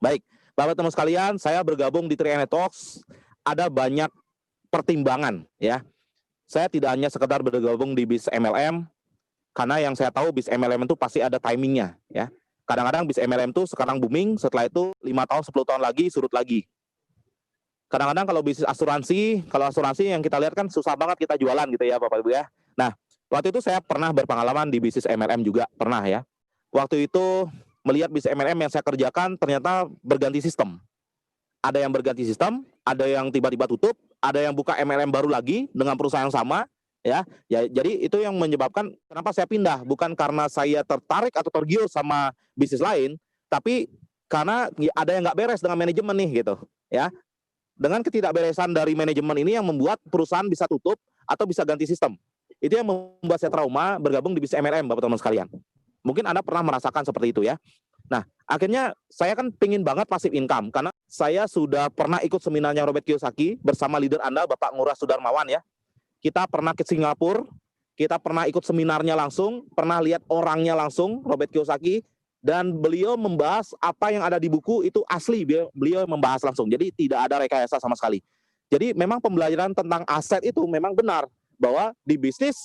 Baik, Bapak teman sekalian, saya bergabung di 3 Talks, ada banyak pertimbangan ya. Saya tidak hanya sekedar bergabung di bis MLM, karena yang saya tahu bis MLM itu pasti ada timingnya ya. Kadang-kadang bis MLM itu sekarang booming, setelah itu 5 tahun, 10 tahun lagi surut lagi. Kadang-kadang kalau bisnis asuransi, kalau asuransi yang kita lihat kan susah banget kita jualan gitu ya Bapak Ibu ya. Nah, waktu itu saya pernah berpengalaman di bisnis MLM juga, pernah ya. Waktu itu melihat bisnis MLM yang saya kerjakan ternyata berganti sistem. Ada yang berganti sistem, ada yang tiba-tiba tutup, ada yang buka MLM baru lagi dengan perusahaan yang sama, ya. Jadi itu yang menyebabkan kenapa saya pindah, bukan karena saya tertarik atau tergiur sama bisnis lain, tapi karena ada yang nggak beres dengan manajemen nih gitu, ya. Dengan ketidakberesan dari manajemen ini yang membuat perusahaan bisa tutup atau bisa ganti sistem. Itu yang membuat saya trauma bergabung di bisnis MLM, Bapak teman sekalian. Mungkin Anda pernah merasakan seperti itu ya. Nah, akhirnya saya kan pingin banget passive income karena saya sudah pernah ikut seminarnya Robert Kiyosaki bersama leader Anda, Bapak Ngurah Sudarmawan ya. Kita pernah ke Singapura, kita pernah ikut seminarnya langsung, pernah lihat orangnya langsung, Robert Kiyosaki, dan beliau membahas apa yang ada di buku itu asli, beliau membahas langsung. Jadi tidak ada rekayasa sama sekali. Jadi memang pembelajaran tentang aset itu memang benar bahwa di bisnis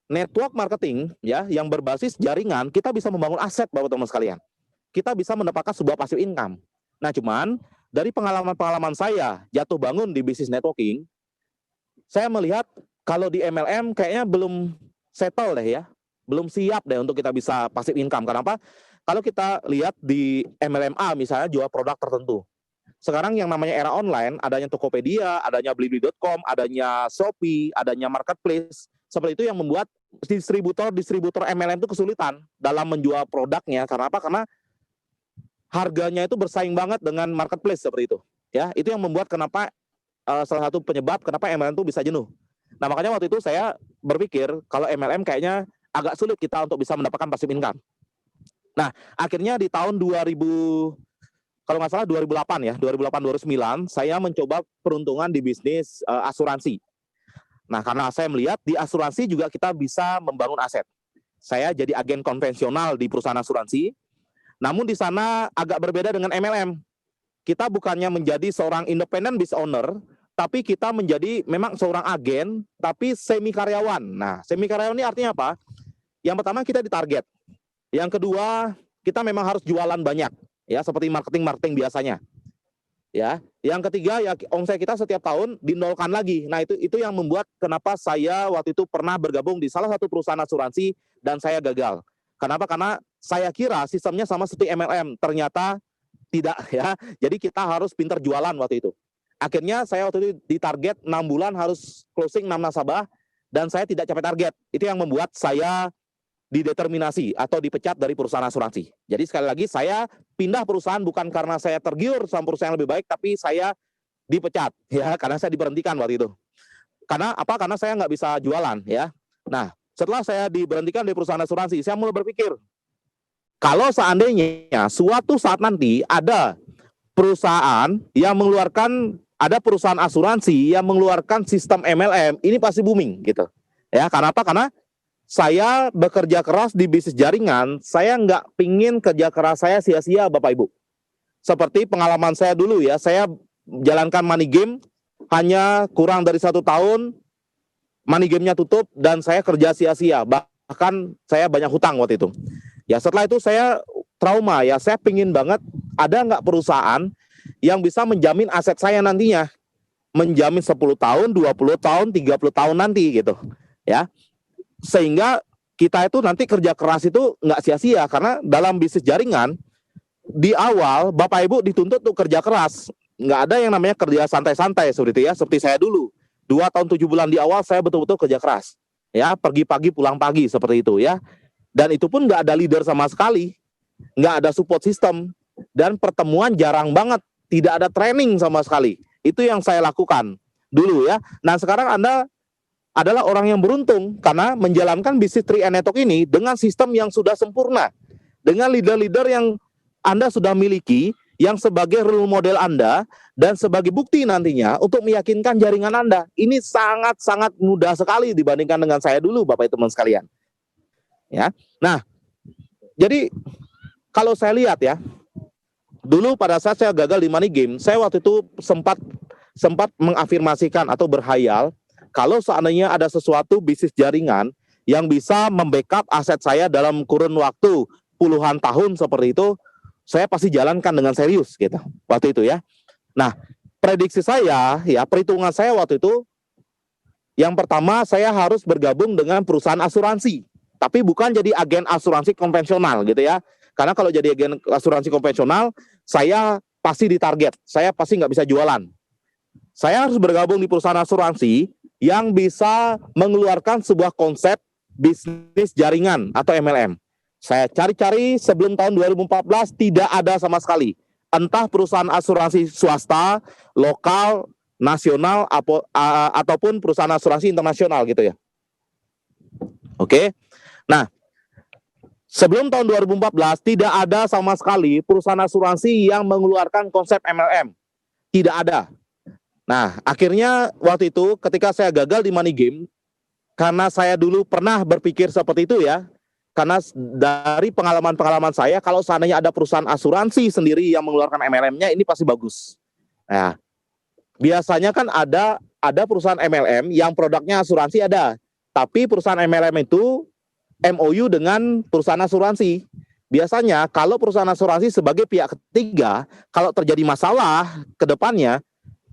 network marketing ya yang berbasis jaringan kita bisa membangun aset Bapak teman sekalian. Kita bisa mendapatkan sebuah passive income. Nah, cuman dari pengalaman-pengalaman saya jatuh bangun di bisnis networking, saya melihat kalau di MLM kayaknya belum settle deh ya. Belum siap deh untuk kita bisa passive income. Kenapa? Kalau kita lihat di MLMA misalnya jual produk tertentu. Sekarang yang namanya era online, adanya Tokopedia, adanya Blibli.com, adanya Shopee, adanya Marketplace. Seperti itu yang membuat distributor MLM itu kesulitan dalam menjual produknya. Karena apa? Karena harganya itu bersaing banget dengan Marketplace seperti itu. Ya, itu yang membuat kenapa salah satu penyebab kenapa MLM itu bisa jenuh. Nah, makanya waktu itu saya berpikir kalau MLM kayaknya agak sulit kita untuk bisa mendapatkan passive income. Nah, akhirnya di tahun 2000, kalau nggak salah 2008 ya, 2008-2009, saya mencoba peruntungan di bisnis asuransi. Nah, karena saya melihat di asuransi juga kita bisa membangun aset. Saya jadi agen konvensional di perusahaan asuransi, namun di sana agak berbeda dengan MLM. Kita bukannya menjadi seorang independent business owner, tapi kita menjadi memang seorang agen, tapi semi karyawan. Nah, semi karyawan ini artinya apa? Yang pertama kita ditarget. Yang kedua, kita memang harus jualan banyak, ya seperti marketing biasanya. Ya, yang ketiga ya omset kita setiap tahun dinolkan lagi. Nah, itu yang membuat kenapa saya waktu itu pernah bergabung di salah satu perusahaan asuransi dan saya gagal. Kenapa? Karena saya kira sistemnya sama seperti MLM, ternyata tidak ya. Jadi kita harus pintar jualan waktu itu. Akhirnya saya waktu itu ditarget 6 bulan harus closing 6 nasabah dan saya tidak capai target. Itu yang membuat saya dideterminasi atau dipecat dari perusahaan asuransi. Jadi sekali lagi saya pindah perusahaan bukan karena saya tergiur sama perusahaan yang lebih baik, tapi saya dipecat ya karena saya diberhentikan waktu itu. Karena apa? Karena saya nggak bisa jualan ya. Nah, setelah saya diberhentikan dari perusahaan asuransi, saya mulai berpikir kalau seandainya suatu saat nanti ada perusahaan yang mengeluarkan, ada perusahaan asuransi yang mengeluarkan sistem MLM, ini pasti booming gitu. Ya, karena apa? Karena saya bekerja keras di bisnis jaringan, saya nggak pingin kerja keras saya sia-sia Bapak Ibu. Seperti pengalaman saya dulu ya, saya jalankan money game, hanya kurang dari 1 tahun, money game-nya tutup, dan saya kerja sia-sia, bahkan saya banyak hutang waktu itu. Ya setelah itu saya trauma ya, saya pingin banget ada nggak perusahaan yang bisa menjamin aset saya nantinya, menjamin 10 tahun, 20 tahun, 30 tahun nanti gitu ya. Sehingga kita itu nanti kerja keras itu nggak sia-sia, karena dalam bisnis jaringan di awal Bapak Ibu dituntut untuk kerja keras, nggak ada yang namanya kerja santai-santai seperti itu ya. Seperti saya dulu 2 tahun 7 bulan di awal saya betul-betul kerja keras ya, pergi pagi pulang pagi seperti itu ya, dan itu pun nggak ada leader sama sekali, nggak ada support system, dan pertemuan jarang banget, tidak ada training sama sekali. Itu yang saya lakukan dulu ya. Nah, sekarang Anda adalah orang yang beruntung karena menjalankan bisnis 3 Network ini dengan sistem yang sudah sempurna, dengan leader-leader yang Anda sudah miliki, yang sebagai role model Anda dan sebagai bukti nantinya untuk meyakinkan jaringan Anda. Ini sangat-sangat mudah sekali dibandingkan dengan saya dulu, Bapak Ibu teman sekalian. Ya. Nah, jadi kalau saya lihat ya, dulu pada saat saya gagal di money game, saya waktu itu sempat mengafirmasikan atau berhayal kalau seandainya ada sesuatu bisnis jaringan yang bisa membackup aset saya dalam kurun waktu puluhan tahun seperti itu, saya pasti jalankan dengan serius gitu waktu itu ya. Nah, prediksi saya ya, perhitungan saya waktu itu, yang pertama saya harus bergabung dengan perusahaan asuransi, tapi bukan jadi agen asuransi konvensional gitu ya. Karena kalau jadi agen asuransi konvensional, saya pasti ditarget, saya pasti nggak bisa jualan. Saya harus bergabung di perusahaan asuransi yang bisa mengeluarkan sebuah konsep bisnis jaringan atau MLM. Saya cari-cari sebelum tahun 2014 tidak ada sama sekali. Entah perusahaan asuransi swasta, lokal, nasional, ataupun perusahaan asuransi internasional gitu ya. Oke. Nah, sebelum tahun 2014 tidak ada sama sekali perusahaan asuransi yang mengeluarkan konsep MLM. Tidak ada. Nah, akhirnya waktu itu ketika saya gagal di money game, karena saya dulu pernah berpikir seperti itu ya, karena dari pengalaman-pengalaman saya, kalau seandainya ada perusahaan asuransi sendiri yang mengeluarkan MLM-nya, ini pasti bagus. Nah, biasanya kan ada perusahaan MLM yang produknya asuransi ada, tapi perusahaan MLM itu MOU dengan perusahaan asuransi. Biasanya kalau perusahaan asuransi sebagai pihak ketiga, kalau terjadi masalah ke depannya,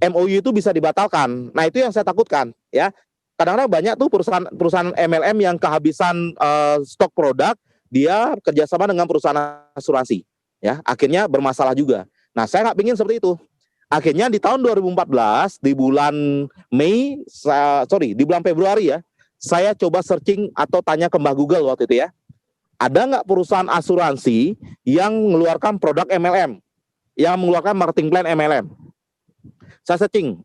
MOU itu bisa dibatalkan. Nah, itu yang saya takutkan ya. Kadang-kadang banyak tuh perusahaan MLM yang kehabisan stok produk, dia kerjasama dengan perusahaan asuransi ya, akhirnya bermasalah juga. Nah, saya nggak ingin seperti itu. Akhirnya di tahun 2014 di bulan di bulan Februari ya, saya coba searching atau tanya ke Mbah Google waktu itu ya, ada nggak perusahaan asuransi yang mengeluarkan produk MLM, yang mengeluarkan marketing plan MLM. Saya searching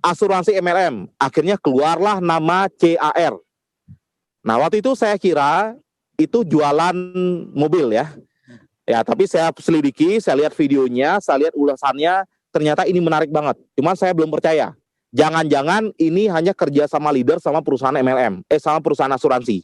asuransi MLM, akhirnya keluarlah nama CAR. Nah, waktu itu saya kira itu jualan mobil ya. Ya, tapi saya selidiki, saya lihat videonya, saya lihat ulasannya, ternyata ini menarik banget. Cuman saya belum percaya. Jangan-jangan ini hanya kerja sama leader sama perusahaan MLM, sama perusahaan asuransi.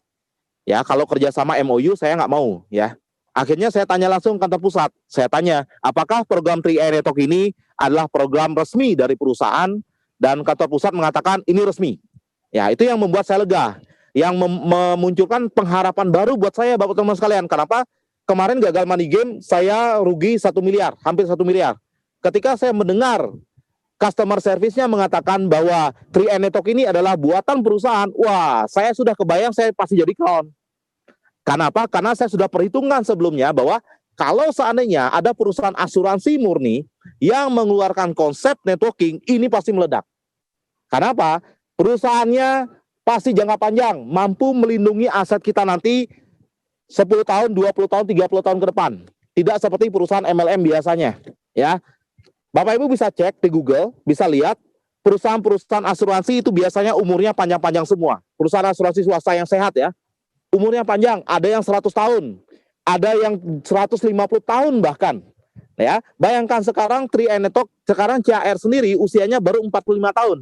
Ya, kalau kerja sama MOU saya nggak mau ya. Akhirnya saya tanya langsung kantor pusat. Saya tanya, apakah program 3i Network ini adalah program resmi dari perusahaan? Dan kantor pusat mengatakan ini resmi. Ya, itu yang membuat saya lega. Yang memunculkan pengharapan baru buat saya, Bapak teman sekalian. Kenapa? Kemarin gagal money game, saya rugi 1 miliar, hampir 1 miliar. Ketika saya mendengar customer service-nya mengatakan bahwa 3i Network ini adalah buatan perusahaan, wah, saya sudah kebayang saya pasti jadi clown. Kenapa? Karena saya sudah perhitungkan sebelumnya bahwa kalau seandainya ada perusahaan asuransi murni yang mengeluarkan konsep networking, ini pasti meledak. Kenapa? Perusahaannya pasti jangka panjang, mampu melindungi aset kita nanti 10 tahun, 20 tahun, 30 tahun ke depan. Tidak seperti perusahaan MLM biasanya. Ya, Bapak Ibu bisa cek di Google, bisa lihat perusahaan-perusahaan asuransi itu biasanya umurnya panjang-panjang semua. Perusahaan asuransi swasta yang sehat ya, umurnya panjang, ada yang 100 tahun, ada yang 150 tahun bahkan. Ya, bayangkan sekarang 3i Network, sekarang CAR sendiri usianya baru 45 tahun.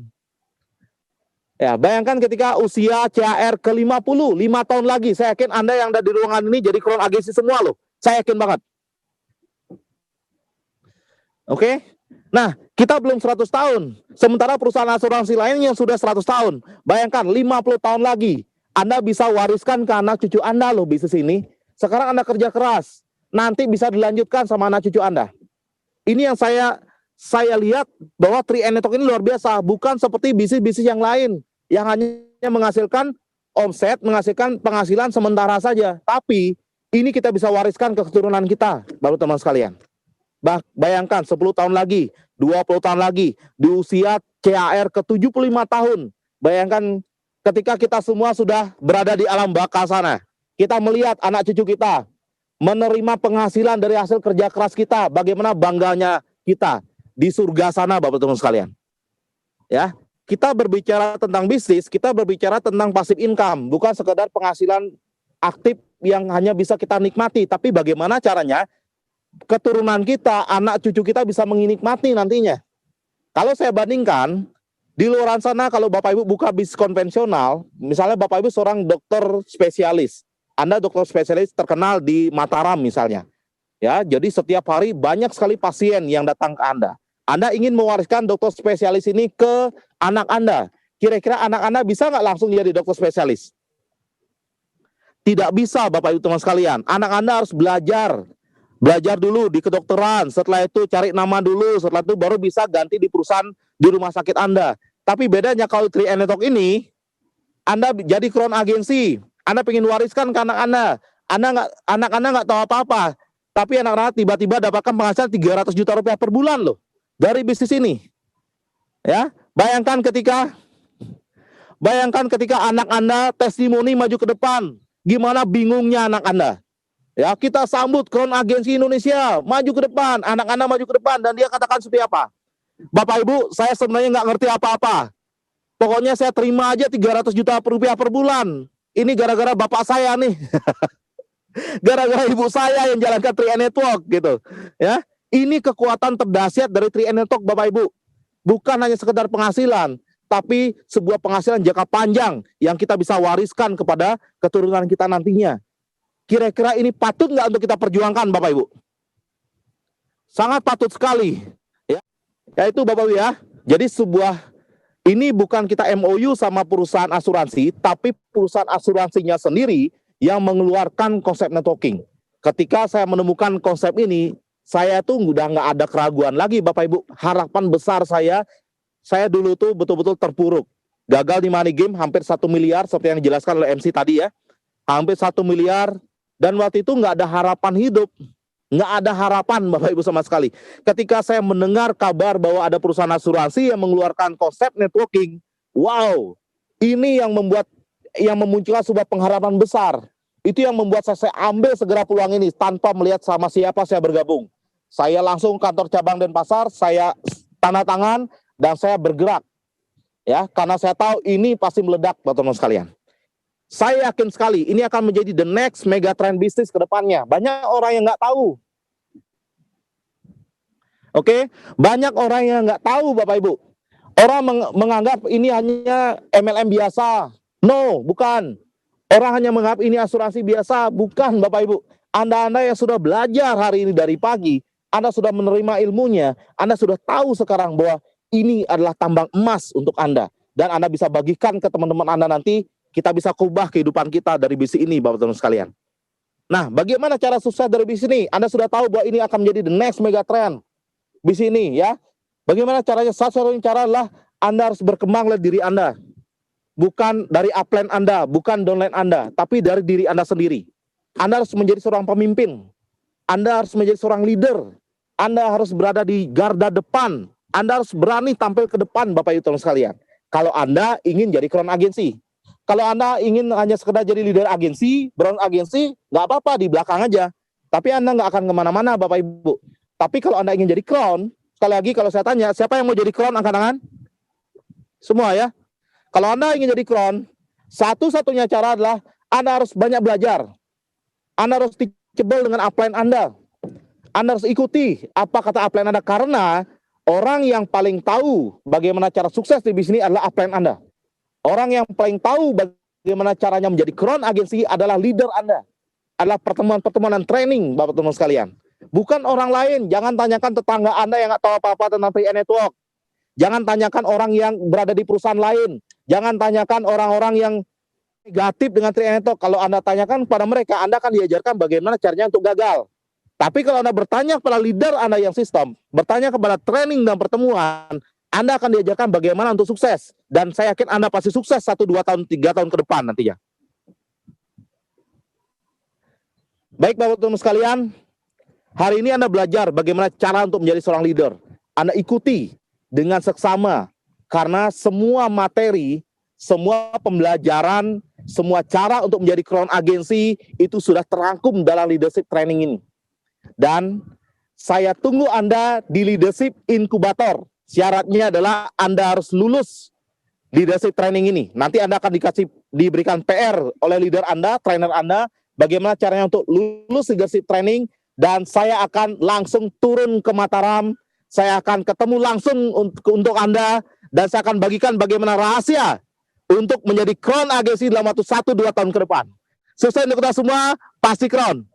Ya, bayangkan ketika usia CAR ke 50, 5 tahun lagi, saya yakin Anda yang ada di ruangan ini jadi crown agency semua loh. Saya yakin banget. Oke? Nah, kita belum 100 tahun. Sementara perusahaan asuransi lain yang sudah 100 tahun. Bayangkan 50 tahun lagi. Anda bisa wariskan ke anak cucu Anda loh bisnis ini. Sekarang Anda kerja keras, nanti bisa dilanjutkan sama anak cucu Anda. Ini yang saya lihat bahwa 3i Network ini luar biasa, bukan seperti bisnis-bisnis yang lain yang hanya menghasilkan omset, menghasilkan penghasilan sementara saja. Tapi ini kita bisa wariskan ke keturunan kita, baru teman sekalian. Bayangkan 10 tahun lagi, 20 tahun lagi, di usia CAR ke 75 tahun. Bayangkan ketika kita semua sudah berada di alam baka sana, kita melihat anak cucu kita menerima penghasilan dari hasil kerja keras kita, bagaimana bangganya kita di surga sana, Bapak teman sekalian. Ya, kita berbicara tentang bisnis, kita berbicara tentang passive income, bukan sekedar penghasilan aktif yang hanya bisa kita nikmati, tapi bagaimana caranya keturunan kita, anak cucu kita bisa menikmati nantinya. Kalau saya bandingkan, di luar sana kalau Bapak Ibu buka bisnis konvensional, misalnya Bapak Ibu seorang dokter spesialis, Anda dokter spesialis terkenal di Mataram misalnya, Ya, jadi setiap hari banyak sekali pasien yang datang ke Anda. Anda ingin mewariskan dokter spesialis ini ke anak Anda. Kira-kira anak Anda bisa nggak langsung jadi dokter spesialis? Tidak bisa, Bapak Ibu teman sekalian. Anak Anda harus belajar. Belajar dulu di kedokteran, setelah itu cari nama dulu, setelah itu baru bisa ganti di perusahaan di rumah sakit Anda. Tapi bedanya kalau 3 Talk ini, Anda jadi crown agensi, Anda pengen wariskan ke anak Anda. Anak Anda nggak tahu apa-apa, tapi anak Anda tiba-tiba dapatkan penghasilan 300 juta rupiah per bulan loh dari bisnis ini. Ya, bayangkan ketika anak Anda testimoni maju ke depan, gimana bingungnya anak Anda. Ya, kita sambut crown agensi Indonesia maju ke depan, anak Anda maju ke depan, dan dia katakan seperti apa? Bapak Ibu, saya sebenarnya nggak ngerti apa-apa. Pokoknya saya terima aja 300 juta rupiah per bulan. Ini gara-gara bapak saya nih. Gara-gara ibu saya yang jalankan 3 Network gitu. Ya, ini kekuatan terdahsyat dari 3 Network, Bapak Ibu. Bukan hanya sekedar penghasilan, tapi sebuah penghasilan jangka panjang yang kita bisa wariskan kepada keturunan kita nantinya. Kira-kira ini patut nggak untuk kita perjuangkan, Bapak Ibu? Sangat patut sekali. Ya itu Bapak Ibu ya. Jadi ini bukan kita MOU sama perusahaan asuransi, tapi perusahaan asuransinya sendiri yang mengeluarkan konsep networking. Ketika saya menemukan konsep ini, saya tuh udah nggak ada keraguan lagi, Bapak Ibu. Harapan besar saya dulu tuh betul-betul terpuruk. Gagal di money game hampir 1 miliar, seperti yang dijelaskan oleh MC tadi ya. Hampir 1 miliar, dan waktu itu nggak ada harapan hidup. Nggak ada harapan, Bapak Ibu sama sekali. Ketika saya mendengar kabar bahwa ada perusahaan asuransi yang mengeluarkan konsep networking, wow, ini yang memunculkan sebuah pengharapan besar. Itu yang membuat saya ambil segera peluang ini tanpa melihat sama siapa saya bergabung. Saya langsung kantor cabang Denpasar, saya tanda tangan dan saya bergerak. Ya, karena saya tahu ini pasti meledak, teman-teman sekalian. Saya yakin sekali ini akan menjadi the next mega trend bisnis ke depannya. Banyak orang yang nggak tahu. Oke, banyak orang yang nggak tahu, Bapak Ibu. Orang menganggap ini hanya MLM biasa. No, bukan. Orang hanya menganggap ini asuransi biasa. Bukan, Bapak Ibu. Anda yang sudah belajar hari ini dari pagi, Anda sudah menerima ilmunya, Anda sudah tahu sekarang bahwa ini adalah tambang emas untuk Anda. Dan Anda bisa bagikan ke teman-teman Anda nanti. Kita bisa kubah kehidupan kita dari bisnis ini, Bapak-Bapak sekalian. Nah, bagaimana cara sukses dari bisnis ini? Anda sudah tahu bahwa ini akan menjadi the next mega trend bisnis ini, ya. Bagaimana caranya? Satu-satunya cara adalah Anda harus berkembang dari diri Anda. Bukan dari upline Anda, bukan downline Anda, tapi dari diri Anda sendiri. Anda harus menjadi seorang pemimpin. Anda harus menjadi seorang leader. Anda harus berada di garda depan. Anda harus berani tampil ke depan, Bapak Ibu sekalian. Kalau Anda ingin jadi crown agensi. Kalau Anda ingin hanya sekedar jadi leader agensi, brown agensi, nggak apa-apa, di belakang aja. Tapi Anda nggak akan kemana-mana, Bapak Ibu. Tapi kalau Anda ingin jadi crown, sekali lagi kalau saya tanya, siapa yang mau jadi crown, angkat tangan? Semua ya. Kalau Anda ingin jadi crown, satu-satunya cara adalah Anda harus banyak belajar. Anda harus teachable dengan upline Anda. Anda harus ikuti apa kata upline Anda, karena orang yang paling tahu bagaimana cara sukses di bisnis ini adalah upline Anda. Orang yang paling tahu bagaimana caranya menjadi crown agensi adalah leader Anda. Adalah pertemuan-pertemuan dan training, Bapak-Bapak sekalian. Bukan orang lain. Jangan tanyakan tetangga Anda yang nggak tahu apa-apa tentang 3 Network. Jangan tanyakan orang yang berada di perusahaan lain. Jangan tanyakan orang-orang yang negatif dengan 3 Network. Kalau Anda tanyakan kepada mereka, Anda akan diajarkan bagaimana caranya untuk gagal. Tapi kalau Anda bertanya kepada leader Anda yang sistem, bertanya kepada training dan pertemuan, Anda akan diajarkan bagaimana untuk sukses. Dan saya yakin Anda pasti sukses 1, 2 tahun, 3 tahun ke depan nantinya. Baik Bapak-Bapak sekalian, hari ini Anda belajar bagaimana cara untuk menjadi seorang leader. Anda ikuti dengan seksama, karena semua materi, semua pembelajaran, semua cara untuk menjadi crown agensi itu sudah terangkum dalam leadership training ini. Dan saya tunggu Anda di leadership inkubator. Syaratnya adalah Anda harus lulus leadership training ini. Nanti Anda akan diberikan PR oleh leader Anda, trainer Anda, bagaimana caranya untuk lulus leadership training, dan saya akan langsung turun ke Mataram. Saya akan ketemu langsung untuk Anda, dan saya akan bagikan bagaimana rahasia untuk menjadi crown agensi dalam waktu 1-2 tahun ke depan. Sukses untuk kita semua, pasti crown.